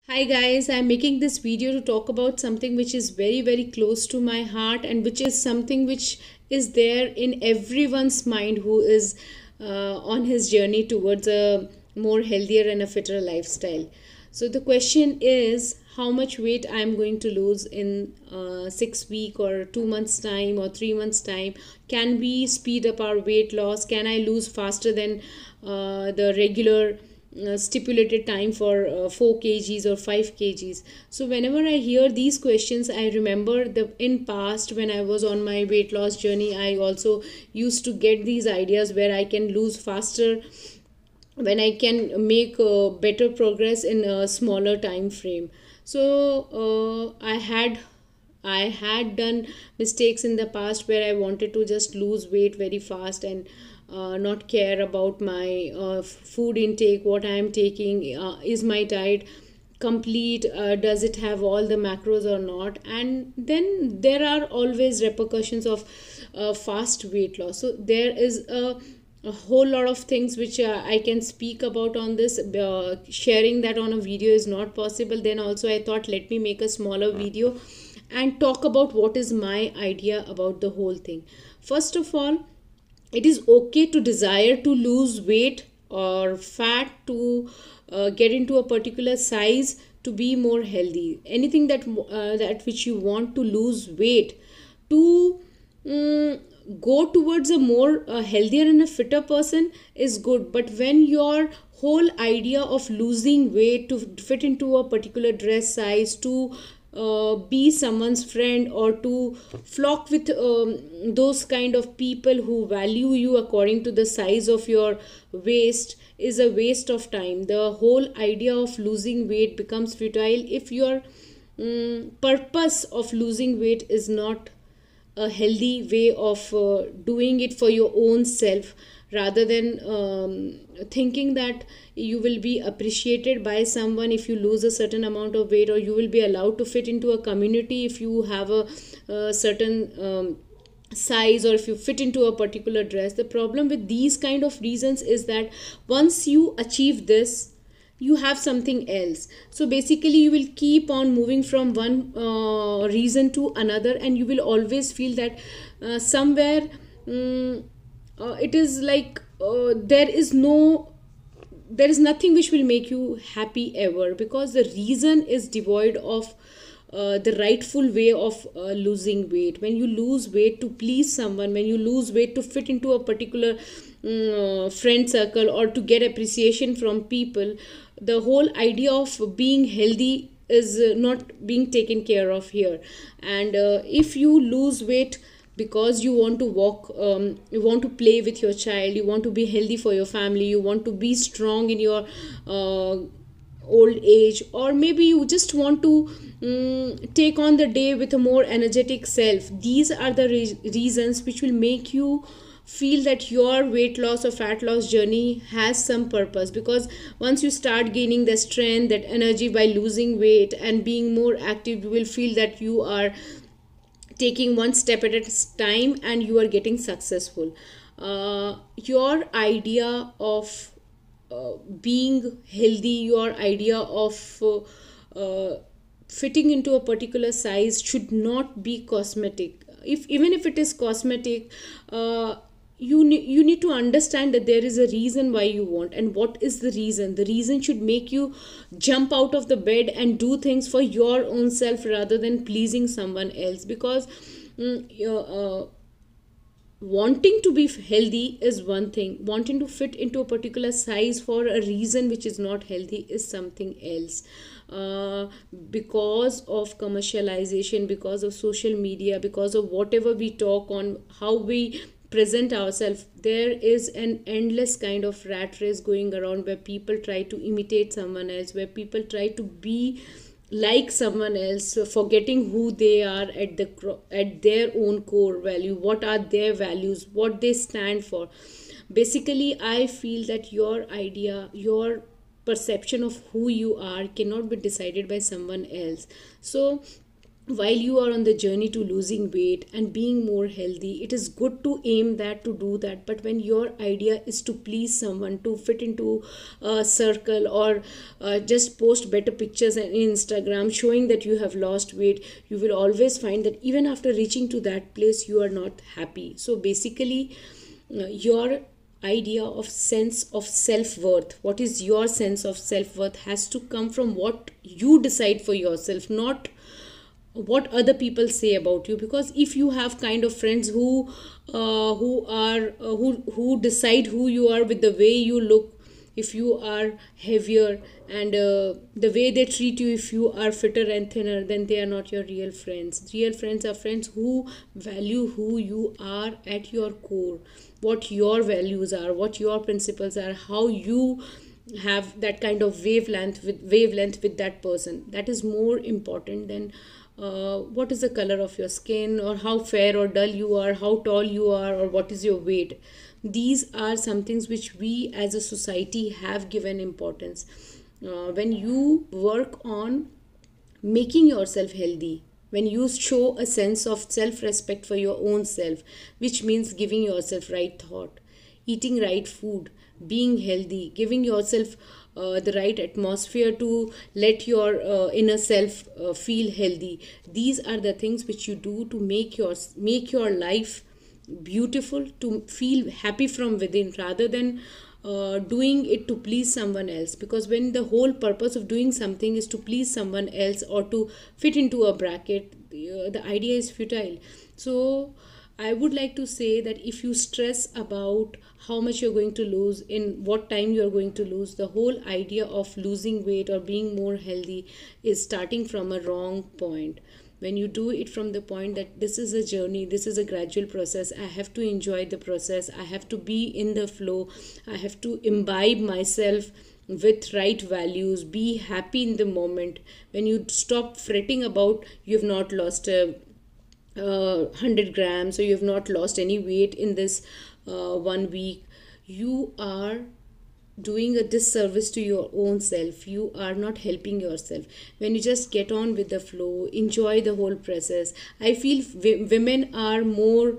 Hi guys, I'm making this video to talk about something which is very close to my heart and which is something which is there in everyone's mind who is on his journey towards a more healthier and a fitter lifestyle. So the question is how much weight I'm going to lose in 6 week or 2 months time or 3 months time. Can we speed up our weight loss? Can I lose faster than the regular stipulated time for 4 kgs or 5 kgs? So whenever I hear these questions, I remember the in past when I was on my weight loss journey, I also used to get these ideas where I can lose faster, when I can make better progress in a smaller time frame. So I had done mistakes in the past where I wanted to just lose weight very fast and not care about my food intake, what I am taking, is my diet complete, does it have all the macros or not, and then there are always repercussions of fast weight loss. So there is a whole lot of things which I can speak about on this. Sharing that on a video is not possible. Then also I thought, let me make a smaller video and talk about what is my idea about the whole thing. First of all, it is okay to desire to lose weight or fat, to get into a particular size to be more healthy. Anything that which you want to lose weight to go towards a more healthier and a fitter person is good. But when your whole idea of losing weight to fit into a particular dress size, to be someone's friend, or to flock with those kind of people who value you according to the size of your waist, is a waste of time. The whole idea of losing weight becomes futile if your purpose of losing weight is not a healthy way of doing it for your own self, rather than thinking that you will be appreciated by someone if you lose a certain amount of weight, or you will be allowed to fit into a community if you have a certain size, or if you fit into a particular dress. The problem with these kind of reasons is that once you achieve this, you have something else. So basically you will keep on moving from one reason to another, and you will always feel that somewhere it is like there is nothing which will make you happy ever, because the reason is devoid of the rightful way of losing weight. When you lose weight to please someone, when you lose weight to fit into a particular friend circle, or to get appreciation from people, the whole idea of being healthy is not being taken care of here. And if you lose weight because you want to walk, you want to play with your child, you want to be healthy for your family, you want to be strong in your old age, or maybe you just want to take on the day with a more energetic self, these are the reasons which will make you feel that your weight loss or fat loss journey has some purpose. Because once you start gaining the strength, that energy by losing weight and being more active, you will feel that you are taking one step at a time and you are getting successful. Your idea of being healthy, your idea of fitting into a particular size should not be cosmetic. If even if it is cosmetic, you need to understand that there is a reason why you want. And what is the reason? The reason should make you jump out of the bed and do things for your own self rather than pleasing someone else. Because wanting to be healthy is one thing, wanting to fit into a particular size for a reason which is not healthy is something else. Because of commercialization, because of social media, because of whatever we talk on, how we present ourselves, there is an endless kind of rat race going around, where people try to imitate someone else, where people try to be like someone else, forgetting who they are at their own core value, what are their values, what they stand for. Basically I feel that your idea, your perception of who you are cannot be decided by someone else. So while you are on the journey to losing weight and being more healthy, it is good to aim that, to do that. But when your idea is to please someone, to fit into a circle, or just post better pictures on Instagram showing that you have lost weight, you will always find that even after reaching to that place, you are not happy. So basically, your idea of sense of self-worth, what is your sense of self-worth, has to come from what you decide for yourself, not what other people say about you. Because if you have kind of friends who decide who you are with the way you look, if you are heavier, and the way they treat you if you are fitter and thinner, then they are not your real friends. Real friends are friends who value who you are at your core, what your values are, what your principles are, how you have that kind of wavelength with that person. That is more important than what is the color of your skin, or how fair or dull you are, how tall you are, or what is your weight. These are some things which we as a society have given importance. When you work on making yourself healthy, when you show a sense of self respect for your own self, which means giving yourself right thought, eating right food, being healthy, giving yourself the right atmosphere to let your inner self feel healthy. These are the things which you do to make your life beautiful, to feel happy from within, rather than doing it to please someone else. Because when the whole purpose of doing something is to please someone else or to fit into a bracket, the idea is futile. So I would like to say that if you stress about how much you're going to lose, in what time you're going to lose, the whole idea of losing weight or being more healthy is starting from a wrong point. When you do it from the point that this is a journey, this is a gradual process, I have to enjoy the process, I have to be in the flow, I have to imbibe myself with right values, be happy in the moment. When you stop fretting about you have not lost a 100 grams, or you have not lost any weight in this 1 week, you are doing a disservice to your own self. You are not helping yourself. When you just get on with the flow, enjoy the whole process, I feel women are more